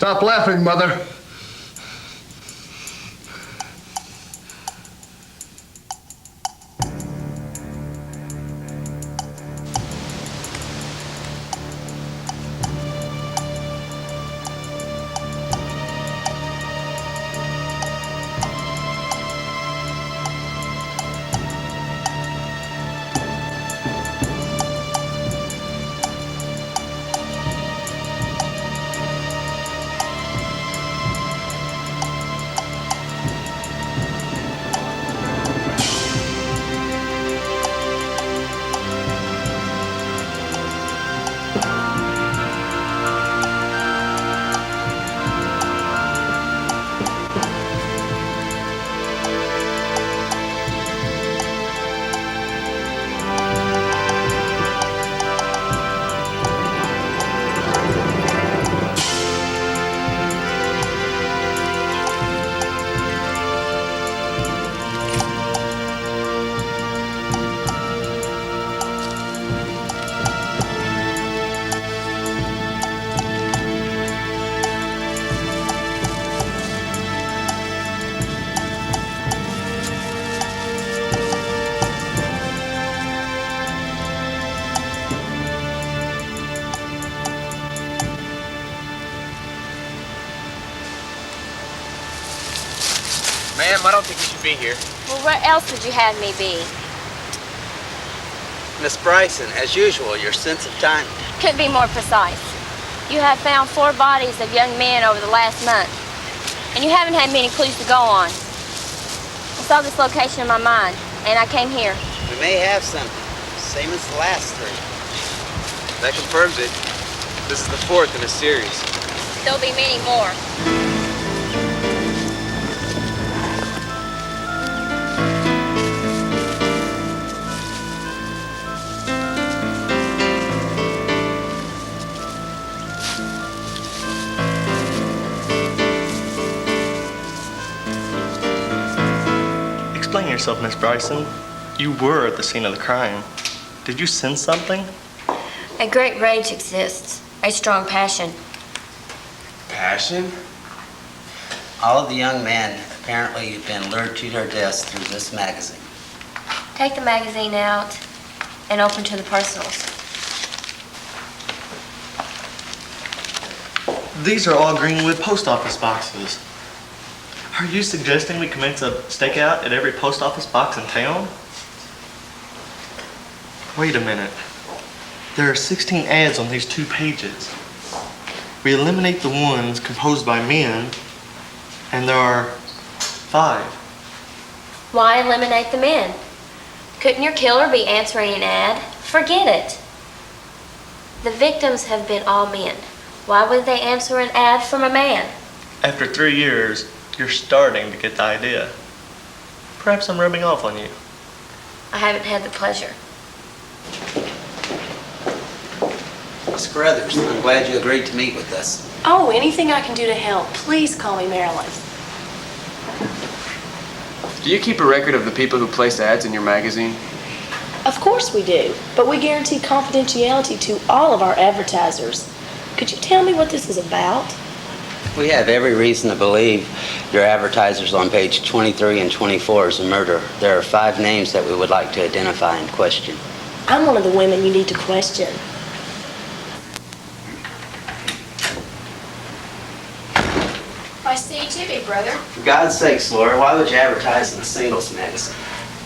Stop laughing, Mother. Ma'am, I don't think you should be here. Well, where else would you have me be? Miss Bryson, as usual, your sense of timing. Couldn't be more precise. You have found 4 bodies of young men over the last month, and you haven't had many clues to go on. I saw this location in my mind, and I came here. We may have something, same as the last 3. That confirms it. This is the 4th in a series. There'll be many more. Explain yourself, Miss Bryson. You were at the scene of the crime. Did you sense something? A great rage exists, a strong passion. Passion? All of the young men apparently have been lured to their deaths through this magazine. Take the magazine out and open to the personals. These are all Greenwood post office boxes. Are you suggesting we commence a stakeout at every post office box in town? Wait a minute. There are 16 ads on these 2 pages. We eliminate the ones composed by men, and there are 5. Why eliminate the men? Couldn't your killer be answering an ad? Forget it. The victims have been all men. Why would they answer an ad from a man? After 3 years, you're starting to get the idea. Perhaps I'm rubbing off on you. I haven't had the pleasure. Miss Carruthers, I'm glad you agreed to meet with us. Oh, anything I can do to help, please call me Marilyn. Do you keep a record of the people who place ads in your magazine? Of course we do, but we guarantee confidentiality to all of our advertisers. Could you tell me what this is about? We have every reason to believe your advertisers on page 23 and 24 is a murder. There are 5 names that we would like to identify and question. I'm one of the women you need to question. Why, stay too, big brother. For God's sakes, Laura, why would you advertise in a singles magazine?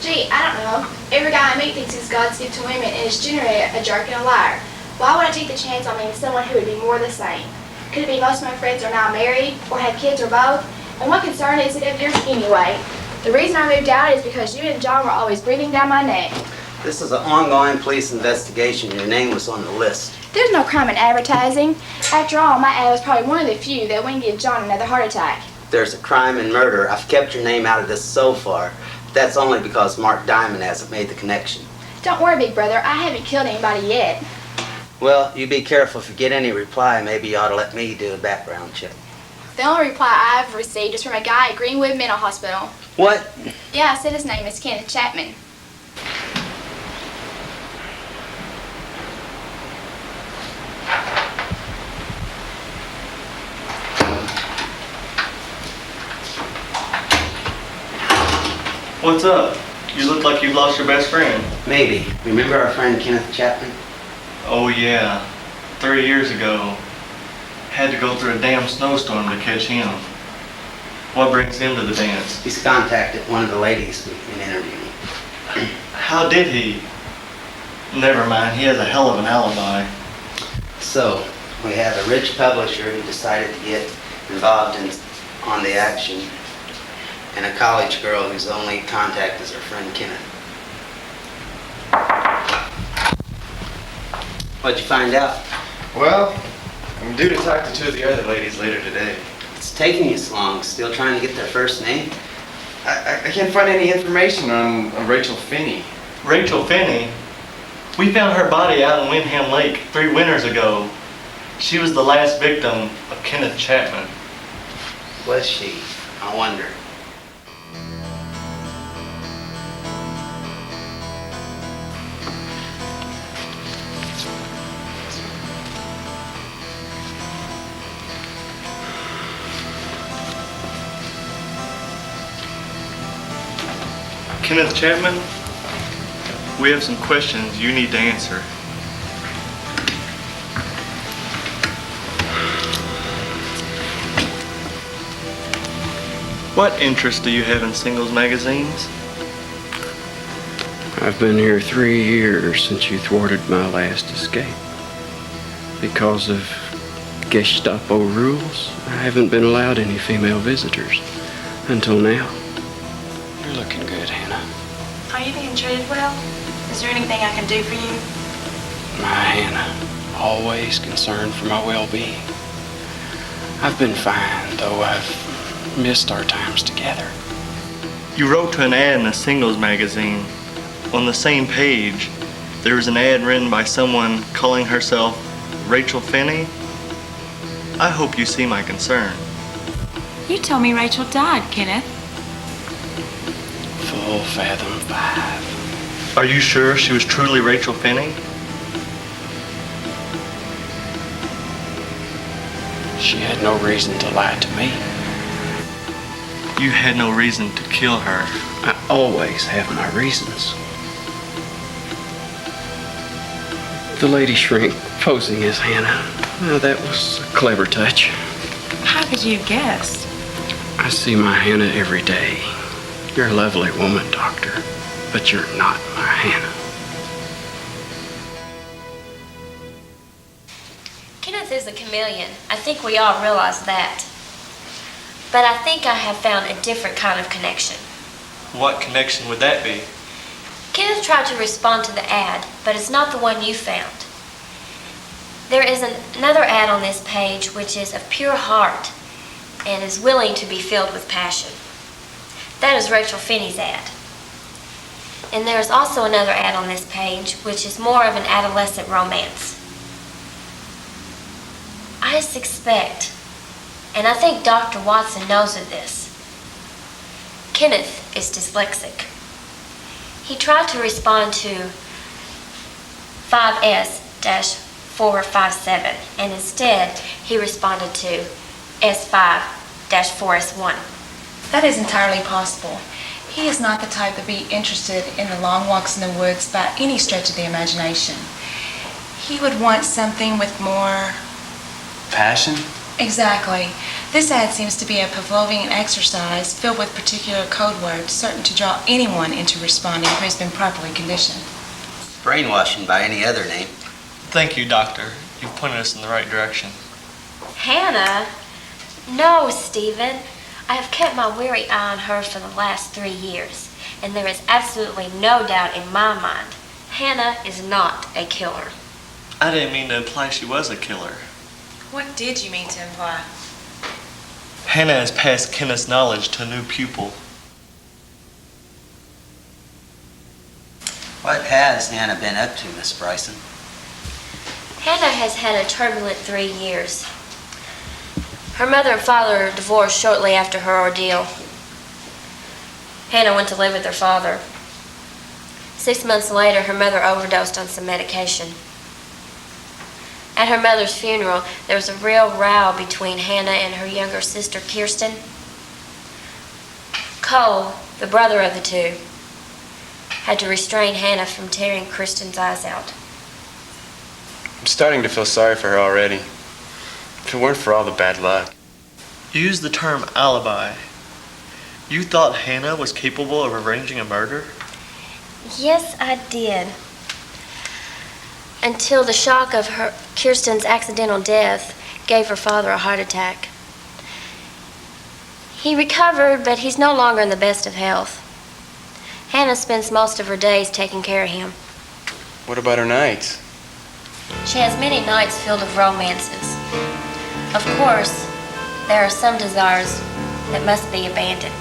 Gee, I don't know. Every guy I meet thinks he's God's gift to women and is generally a jerk and a liar. Why would I take the chance on meeting someone who would be more the same? Could it be most of my friends are now married, or have kids, or both? And what concern is it of yours anyway? The reason I moved out is because you and John were always breathing down my neck. This is an ongoing police investigation. Your name was on the list. There's no crime in advertising. After all, my ad was probably one of the few that wouldn't give John another heart attack. There's a crime and murder. I've kept your name out of this so far. That's only because Mark Diamond hasn't made the connection. Don't worry, big brother. I haven't killed anybody yet. Well, you be careful. If you get any reply, maybe you ought to let me do a background check. The only reply I've received is from a guy at Greenwood Mental Hospital. What? Yeah, I said his name is Kenneth Chapman. What's up? You look like you've lost your best friend. Maybe. Remember our friend Kenneth Chapman? Oh yeah, 3 years ago. Had to go through a damn snowstorm to catch him. What brings him to the dance? He's contacted one of the ladies we've been interviewing. How did he? Never mind, he has a hell of an alibi. So, we have a rich publisher who decided to get involved on the action, and a college girl whose only contact is her friend Kenneth. What'd you find out? Well, I'm due to talk to two of the other ladies later today. It's taking you so long, still trying to get their first name? I can't find any information on Rachel Finney. Rachel Finney? We found her body out in Windham Lake 3 winters ago. She was the last victim of Kenneth Chapman. Was she? I wonder. Kenneth Chapman, we have some questions you need to answer. What interest do you have in singles magazines? I've been here 3 years since you thwarted my last escape. Because of Gestapo rules, I haven't been allowed any female visitors until now. You're looking good, Hannah. Are you being treated well? Is there anything I can do for you? My Hannah, always concerned for my well-being. I've been fine, though I've missed our times together. You wrote to an ad in a singles magazine. On the same page, there was an ad written by someone calling herself Rachel Finney. I hope you see my concern. You told me Rachel died, Kenneth. Full fathom 5. Are you sure she was truly Rachel Finney? She had no reason to lie to me. You had no reason to kill her. I always have my reasons. The lady shrink posing as Hannah. Well, that was a clever touch. How could you guess? I see my Hannah every day. You're a lovely woman, Doctor, but you're not my Hannah. Kenneth is a chameleon. I think we all realize that. But I think I have found a different kind of connection. What connection would that be? Kenneth tried to respond to the ad, but it's not the one you found. There is another ad on this page which is of pure heart and is willing to be filled with passion. That is Rachel Finney's ad. And there is also another ad on this page which is more of an adolescent romance. I suspect, and I think Dr. Watson knows of this, Kenneth is dyslexic. He tried to respond to 5S-457, and instead he responded to S5-4S1. That is entirely possible. He is not the type to be interested in the long walks in the woods by any stretch of the imagination. He would want something with more... Passion? Exactly. This ad seems to be a Pavlovian exercise filled with particular code words certain to draw anyone into responding who has been properly conditioned. Brainwashing by any other name. Thank you, Doctor. You've pointed us in the right direction. Hannah? No, Stephen. I have kept my weary eye on her for the last 3 years, and there is absolutely no doubt in my mind. Hannah is not a killer. I didn't mean to imply she was a killer. What did you mean to imply? Hannah has passed Kenneth's knowledge to a new pupil. What has Hannah been up to, Miss Bryson? Hannah has had a turbulent 3 years. Her mother and father divorced shortly after her ordeal. Hannah went to live with her father. 6 months later, her mother overdosed on some medication. At her mother's funeral, there was a real row between Hannah and her younger sister, Kirsten. Cole, the brother of the two, had to restrain Hannah from tearing Kristen's eyes out. I'm starting to feel sorry for her already. If it weren't for all the bad luck. You used the term alibi. You thought Hannah was capable of arranging a murder? Yes, I did. Until the shock of Kirsten's accidental death gave her father a heart attack. He recovered, but he's no longer in the best of health. Hannah spends most of her days taking care of him. What about her nights? She has many nights filled with romances. Of course, there are some desires that must be abandoned.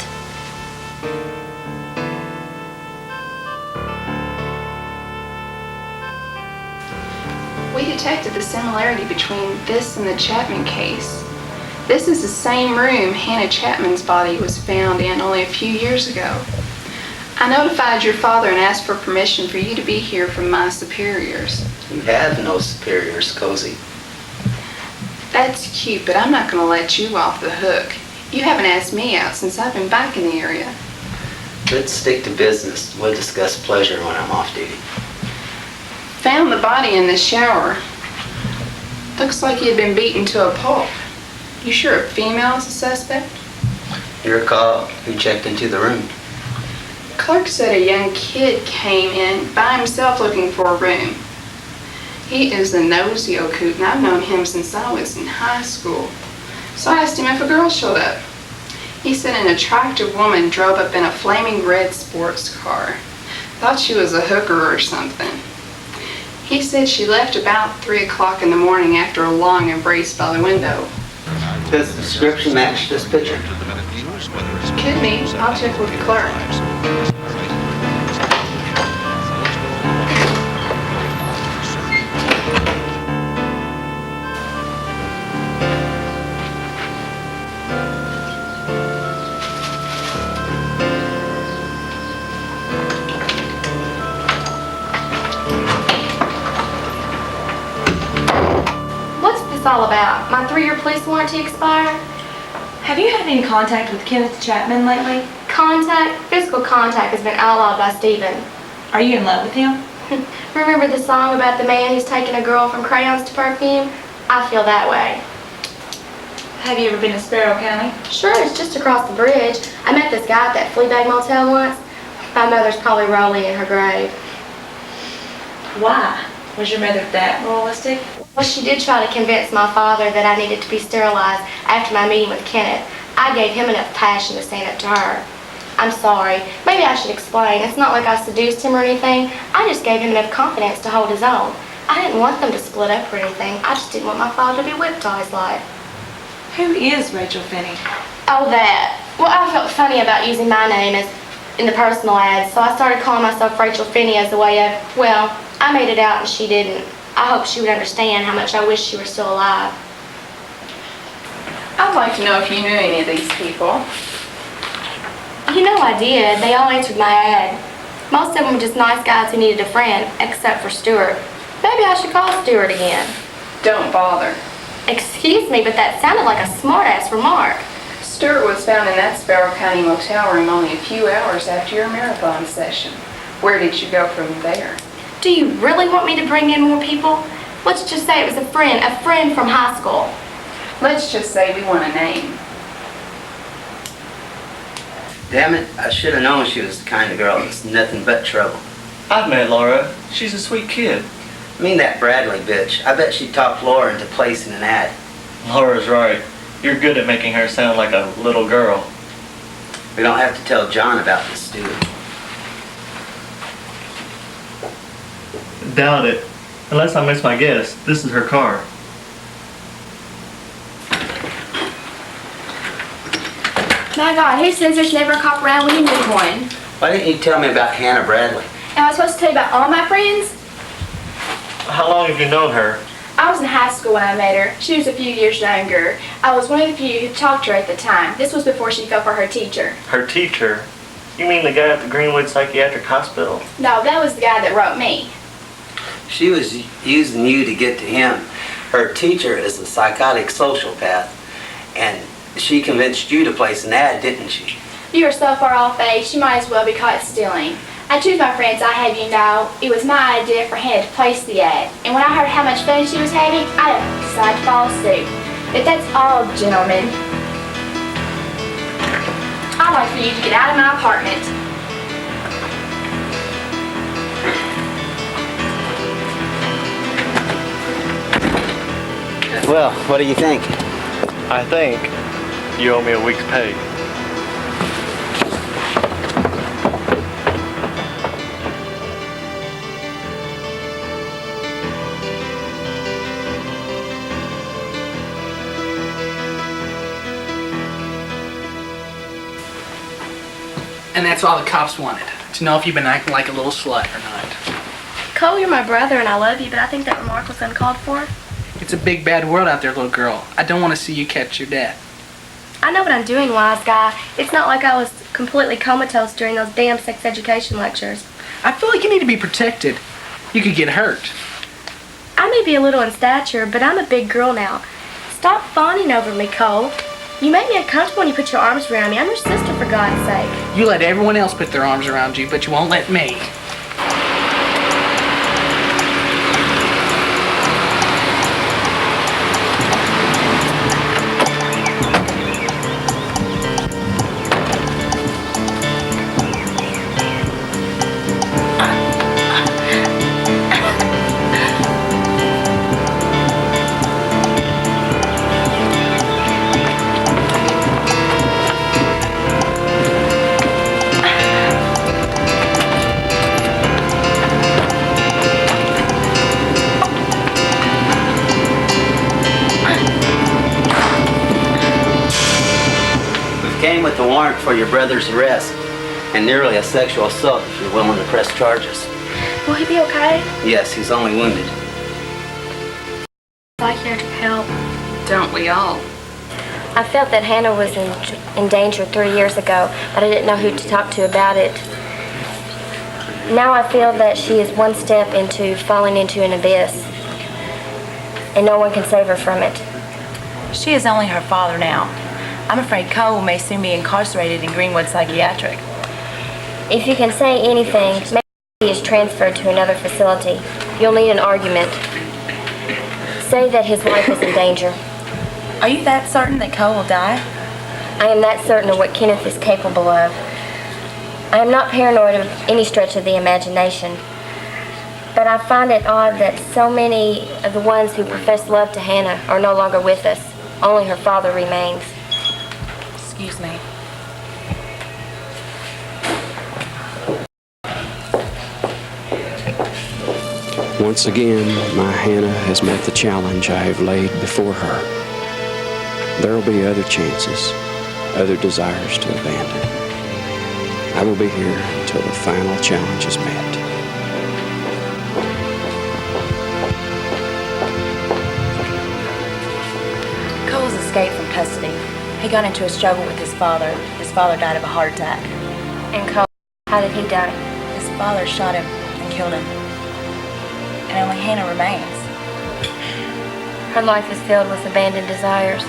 We detected the similarity between this and the Chapman case. This is the same room Hannah Chapman's body was found in only a few years ago. I notified your father and asked for permission for you to be here from my superiors. You have no superiors, Cozy. That's cute, but I'm not going to let you off the hook. You haven't asked me out since I've been back in the area. Let's stick to business. We'll discuss pleasure when I'm off duty. Found the body in the shower. Looks like he had been beaten to a pulp. You sure a female is a suspect? Your call. Who checked into the room? Clerk said a young kid came in by himself looking for a room. He is a nosy old coot, and I've known him since I was in high school. So I asked him if a girl showed up. He said an attractive woman drove up in a flaming red sports car. Thought she was a hooker or something. He said she left about 3 o'clock in the morning after a long embrace by the window. Does the description match this picture? Could be. I'll check with the clerk. All about? My 3-year police warranty expired? Have you had any contact with Kenneth Chapman lately? Contact? Physical contact has been outlawed by Stephen. Are you in love with him? Remember the song about the man who's taking a girl from crayons to perfume? I feel that way. Have you ever been to Sparrow County? Sure, it's just across the bridge. I met this guy at that Fleabag motel once. My mother's probably rolling in her grave. Why? Was your mother that moralistic? Well, she did try to convince my father that I needed to be sterilized after my meeting with Kenneth. I gave him enough passion to stand up to her. I'm sorry. Maybe I should explain. It's not like I seduced him or anything. I just gave him enough confidence to hold his own. I didn't want them to split up or anything. I just didn't want my father to be whipped all his life. Who is Rachel Finney? Oh, that. Well, I felt funny about using my name as in the personal ads, so I started calling myself Rachel Finney as a way of, well, I made it out and she didn't. I hope she would understand how much I wish she were still alive. I'd like to know if you knew any of these people. You know I did. They all answered my ad. Most of them were just nice guys who needed a friend, except for Stuart. Maybe I should call Stuart again. Don't bother. Excuse me, but that sounded like a smart-ass remark. Stuart was found in that Sparrow County motel room only a few hours after your marathon session. Where did you go from there? Do you really want me to bring in more people? Let's just say it was a friend from high school. Let's just say we want a name. Damn it, I should have known she was the kind of girl that's nothing but trouble. I've met Laura. She's a sweet kid. I mean that Bradley bitch. I bet she talked Laura into placing an ad. Laura's right. You're good at making her sound like a little girl. We don't have to tell John about this, do we? Doubt it. Unless I miss my guess, this is her car. My God, who says there's never a cop around when you need one? Why didn't you tell me about Hannah Bradley? Am I supposed to tell you about all my friends? How long have you known her? I was in high school when I met her. She was a few years younger. I was one of the few who talked to her at the time. This was before she fell for her teacher. Her teacher? You mean the guy at the Greenwood Psychiatric Hospital? No, that was the guy that wrote me. She was using you to get to him. Her teacher is a psychotic sociopath, and she convinced you to place an ad, didn't she? You are so far off age, you might as well be caught stealing. I choose my friends, I have you know. It was my idea for Hannah to place the ad. And when I heard how much fun she was having, I decided to follow suit. If that's all, gentlemen, I'd like for you to get out of my apartment. Well, what do you think? I think you owe me a week's pay. And that's all the cops wanted, to know if you've been acting like a little slut or not. Cole, you're my brother and I love you, but I think that remark was uncalled for. It's a big bad world out there, little girl. I don't want to see you catch your dad. I know what I'm doing, wise guy. It's not like I was completely comatose during those damn sex education lectures. I feel like you need to be protected. You could get hurt. I may be a little in stature, but I'm a big girl now. Stop fawning over me, Cole. You make me uncomfortable when you put your arms around me. I'm your sister, for God's sake. You let everyone else put their arms around you, but you won't let me. Came with the warrant for your brother's arrest and nearly a sexual assault if you're willing to press charges. Will he be okay? Yes, he's only wounded. Psychiatric help. Don't we all? I felt that Hannah was in danger 3 years ago, but I didn't know who to talk to about it. Now I feel that she is one step into falling into an abyss, and no one can save her from it. She is only her father now. I'm afraid Cole may soon be incarcerated in Greenwood Psychiatric. If you can say anything, maybe he is transferred to another facility. You'll need an argument. Say that his life is in danger. Are you that certain that Cole will die? I am that certain of what Kenneth is capable of. I am not paranoid of any stretch of the imagination, but I find it odd that so many of the ones who profess love to Hannah are no longer with us. Only her father remains. Excuse me. Once again, my Hannah has met the challenge I have laid before her. There will be other chances, other desires to abandon. I will be here until the final challenge is met. Cole's escaped from custody. He got into a struggle with his father. His father died of a heart attack. And Cole, how did he die? His father shot him and killed him. And only Hannah remains. Her life is filled with abandoned desires.